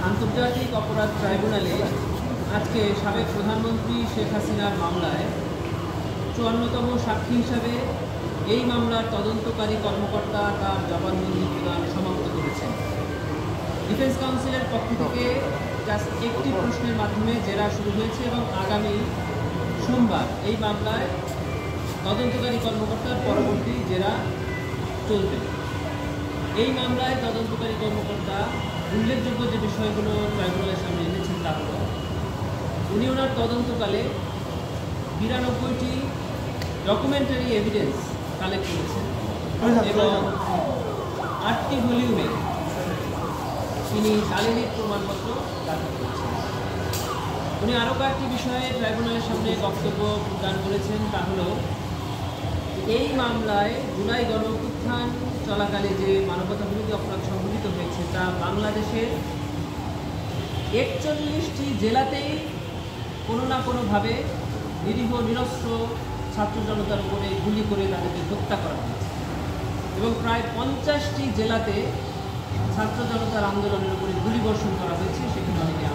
আন্তর্জাতিক অপরাধ ট্রাইব্যুনালে আজকে সাবেক প্রধানমন্ত্রী শেখ হাসিনার মামলায় ৫৪তম সাক্ষী হিসাবে এই মামলার তদন্তকারী কর্মকর্তা তার জবানবন্দি প্রদান সমাপ্ত করেছেন। ডিফেন্স কাউন্সিলের পক্ষ থেকে জাস্ট একটি প্রশ্নের মাধ্যমে জেরা শুরু হয়েছে এবং আগামী সোমবার এই মামলায় তদন্তকারী কর্মকর্তার পরবর্তী জেরা চলবে। এই মামলায় তদন্তকারী কর্মকর্তা উল্লেখযোগ্য যে বিষয়গুলো ট্রাইব্যুনালের সামনে এনেছেন তা হল, উনি ওনার তদন্তকালে ৯২টি ডকুমেন্টারি এভিডেন্স কালেক্ট করেছেন এবং ৮টি ভলিউমে তিনি শারীরিক প্রমাণপত্র দাখিল করেছেন। উনি আরও কয়েকটি বিষয়ে ট্রাইব্যুনালের সামনে বক্তব্য প্রদান করেছেন, তা হল এই মামলায় জুলাই গণঅভ্যুত্থান চলাকালে যে মানবতা বিরোধী অপরাধ সংঘটিত হয়েছে তা বাংলাদেশের ৪১টি জেলাতেই কোনো না কোনোভাবে নিরীহ নিরস্ত্র ছাত্র জনতার উপরে গুলি করে তাদেরকে হত্যা করা হয়েছে এবং প্রায় ৫০টি জেলাতে ছাত্র জনতার আন্দোলনের উপরে গুলিবর্ষণ করা হয়েছে, সেখানে অনেকে